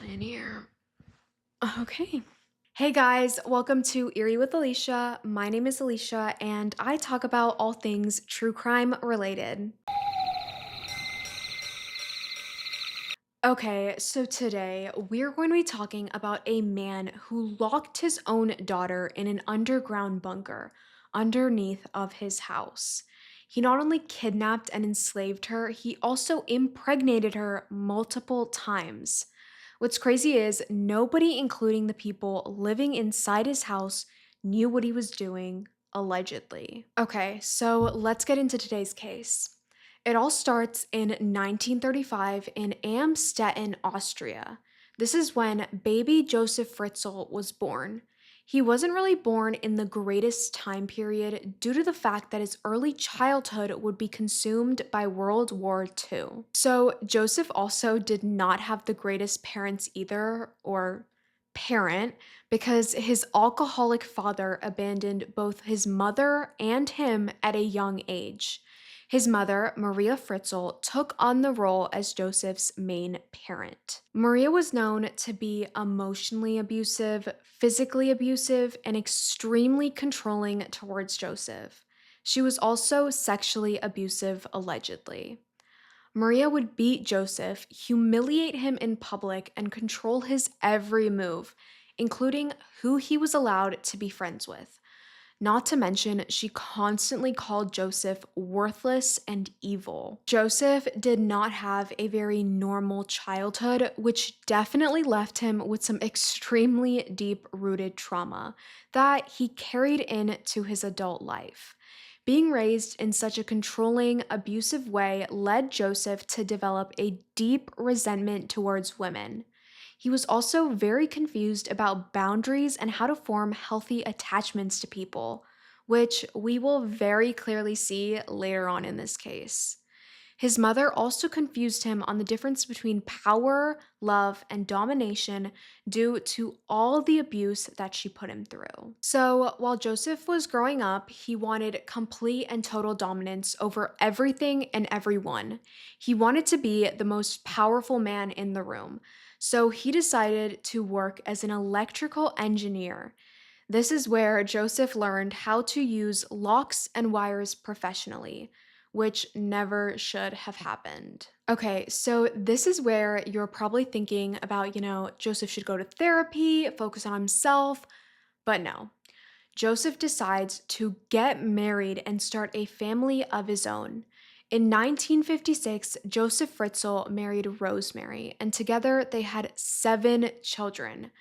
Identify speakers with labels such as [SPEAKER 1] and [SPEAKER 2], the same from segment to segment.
[SPEAKER 1] in here.
[SPEAKER 2] Okay. Hey guys, welcome to Eerie with Alisha. My name is Alisha, and I talk about all things true crime related. Okay, so today we're going to be talking about a man who locked his own daughter in an underground bunker underneath of his house. He not only kidnapped and enslaved her, he also impregnated her multiple times. What's crazy is nobody, including the people living inside his house, knew what he was doing, allegedly. Okay, so let's get into today's case. It all starts in 1935 in Amstetten, Austria. This is when baby Josef Fritzl was born. He wasn't really born in the greatest time period due to the fact that his early childhood would be consumed by World War II. So, Joseph also did not have the greatest parents either, or parent, because his alcoholic father abandoned both his mother and him at a young age. His mother, Maria Fritzl, took on the role as Joseph's main parent. Maria was known to be emotionally abusive, physically abusive, and extremely controlling towards Joseph. She was also sexually abusive, allegedly. Maria would beat Joseph, humiliate him in public, and control his every move, including who he was allowed to be friends with. Not to mention, she constantly called Joseph worthless and evil. Joseph did not have a very normal childhood, which definitely left him with some extremely deep rooted trauma that he carried into his adult life. Being raised in such a controlling, abusive way led Joseph to develop a deep resentment towards women. He was also very confused about boundaries and how to form healthy attachments to people, which we will very clearly see later on in this case. His mother also confused him on the difference between power, love, and domination due to all the abuse that she put him through. So, while Joseph was growing up, he wanted complete and total dominance over everything and everyone. He wanted to be the most powerful man in the room. So, he decided to work as an electrical engineer. This is where Joseph learned how to use locks and wires professionally, which never should have happened. Okay, so this is where you're probably thinking about, Joseph should go to therapy, focus on himself, but no. Joseph decides to get married and start a family of his own. In 1956, Joseph Fritzl married Rosemary, and together they had 7 children.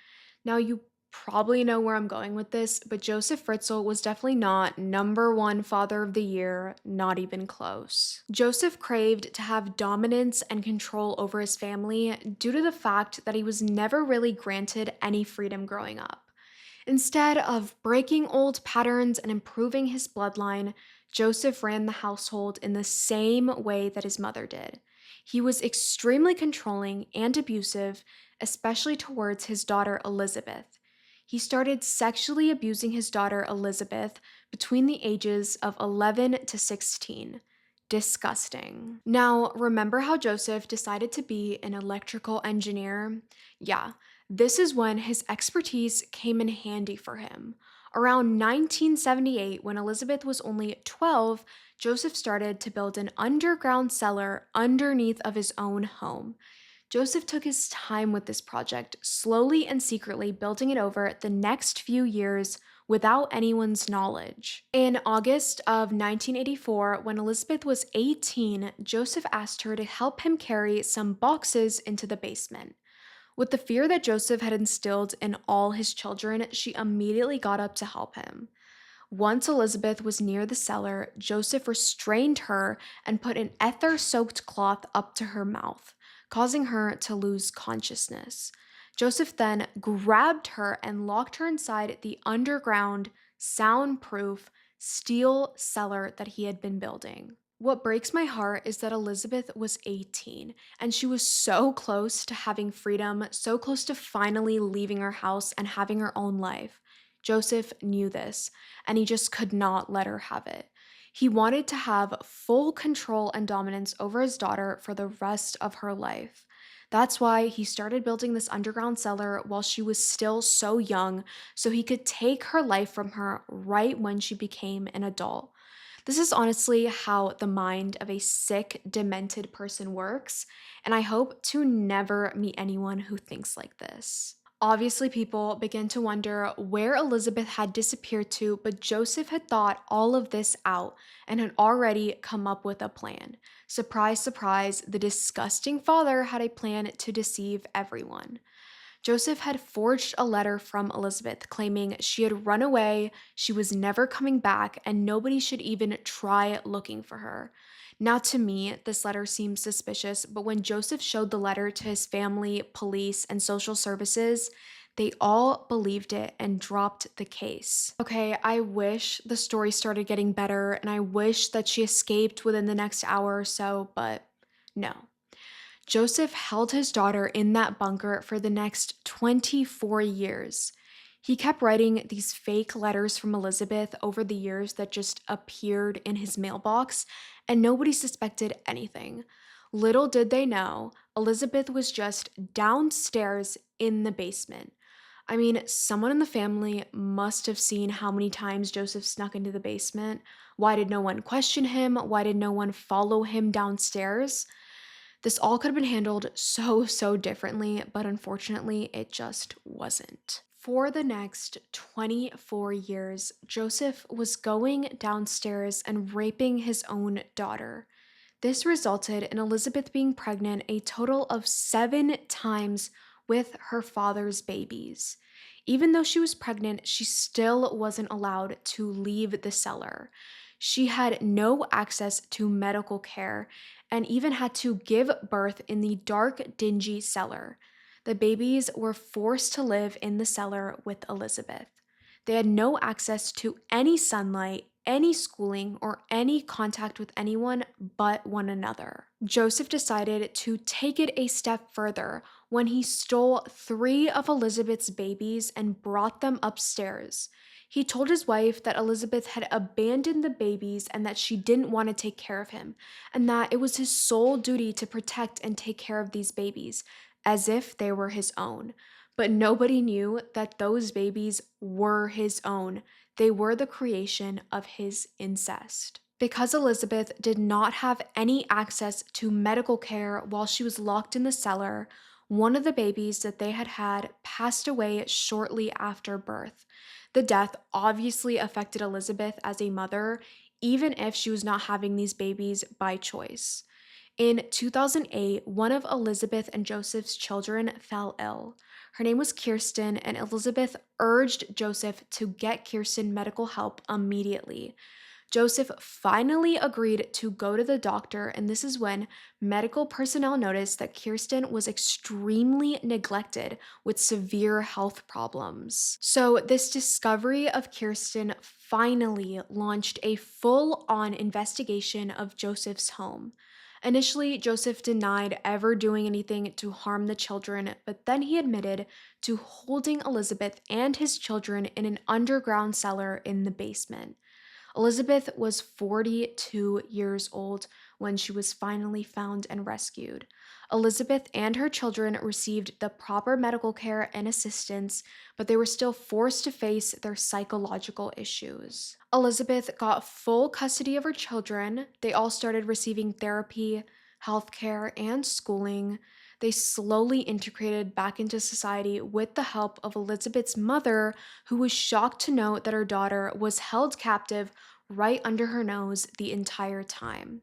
[SPEAKER 2] Now, you probably know where I'm going with this, but Josef Fritzl was definitely not number one father of the year, not even close. Joseph craved to have dominance and control over his family due to the fact that he was never really granted any freedom growing up. Instead of breaking old patterns and improving his bloodline, Joseph ran the household in the same way that his mother did. He was extremely controlling and abusive, especially towards his daughter Elisabeth. He started sexually abusing his daughter Elisabeth between the ages of 11 to 16. Disgusting. Now, remember how Joseph decided to be an electrical engineer? Yeah, this is when his expertise came in handy for him. Around 1978, when Elizabeth was only 12, Joseph started to build an underground cellar underneath of his own home. Joseph took his time with this project, slowly and secretly building it over the next few years without anyone's knowledge. In August of 1984, when Elizabeth was 18, Joseph asked her to help him carry some boxes into the basement. With the fear that Joseph had instilled in all his children, she immediately got up to help him. Once Elizabeth was near the cellar, Joseph restrained her and put an ether soaked cloth up to her mouth, causing her to lose consciousness. Joseph then grabbed her and locked her inside the underground, soundproof steel cellar that he had been building. What breaks my heart is that Elizabeth was 18 and she was so close to having freedom, so close to finally leaving her house and having her own life. Joseph knew this, and he just could not let her have it. He wanted to have full control and dominance over his daughter for the rest of her life. That's why he started building this underground cellar while she was still so young, so he could take her life from her right when she became an adult. This is honestly how the mind of a sick, demented person works, and I hope to never meet anyone who thinks like this. Obviously, people began to wonder where Elizabeth had disappeared to, but Joseph had thought all of this out and had already come up with a plan. Surprise, surprise, the disgusting father had a plan to deceive everyone. Joseph had forged a letter from Elizabeth claiming she had run away, she was never coming back, and nobody should even try looking for her. Now, to me, this letter seems suspicious, but when Joseph showed the letter to his family, police, and social services, they all believed it and dropped the case. Okay, I wish the story started getting better, and I wish that she escaped within the next hour or so, but no. Joseph held his daughter in that bunker for the next 24 years. He kept writing these fake letters from Elizabeth over the years that just appeared in his mailbox, and nobody suspected anything. Little did they know, Elizabeth was just downstairs in the basement. I mean, someone in the family must have seen how many times Joseph snuck into the basement. Why did no one question him? Why did no one follow him downstairs? This all could have been handled so differently, but unfortunately, it just wasn't. For the next 24 years, Joseph was going downstairs and raping his own daughter. This resulted in Elizabeth being pregnant a total of 7 times with her father's babies. Even though she was pregnant, she still wasn't allowed to leave the cellar. She had no access to medical care and even had to give birth in the dark, dingy cellar. The babies were forced to live in the cellar with Elizabeth. They had no access to any sunlight, any schooling, or any contact with anyone but one another. Joseph decided to take it a step further when he stole 3 of Elizabeth's babies and brought them upstairs. He told his wife that Elizabeth had abandoned the babies and that she didn't want to take care of him, and that it was his sole duty to protect and take care of these babies, as if they were his own. But nobody knew that those babies were his own. They were the creation of his incest. Because Elizabeth did not have any access to medical care while she was locked in the cellar, one of the babies that they had had passed away shortly after birth. The death obviously affected Elizabeth as a mother, even if she was not having these babies by choice. In 2008, one of Elizabeth and Joseph's children fell ill. Her name was Kirsten, and Elizabeth urged Joseph to get Kirsten medical help immediately. Joseph finally agreed to go to the doctor, and this is when medical personnel noticed that Kirsten was extremely neglected with severe health problems. So, this discovery of Kirsten finally launched a full on investigation of Joseph's home. Initially, Joseph denied ever doing anything to harm the children, but then he admitted to holding Elizabeth and his children in an underground cellar in the basement. Elizabeth was 42 years old when she was finally found and rescued. Elizabeth and her children received the proper medical care and assistance, but they were still forced to face their psychological issues. Elizabeth got full custody of her children. They all started receiving therapy, healthcare, and schooling. They slowly integrated back into society with the help of Elizabeth's mother, who was shocked to know that her daughter was held captive right under her nose the entire time.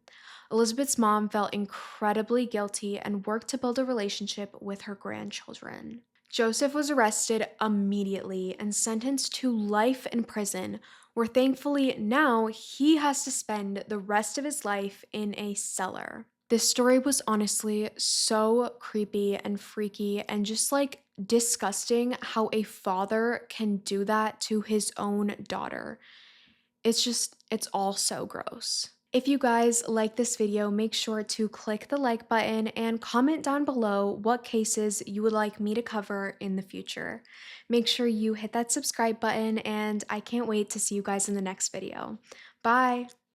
[SPEAKER 2] Elizabeth's mom felt incredibly guilty and worked to build a relationship with her grandchildren. Joseph was arrested immediately and sentenced to life in prison, where thankfully now he has to spend the rest of his life in a cellar. This story was honestly so creepy and freaky and just like disgusting how a father can do that to his own daughter. It's all so gross. If you guys like this video, make sure to click the like button and comment down below what cases you would like me to cover in the future. Make sure you hit that subscribe button, and I can't wait to see you guys in the next video. Bye!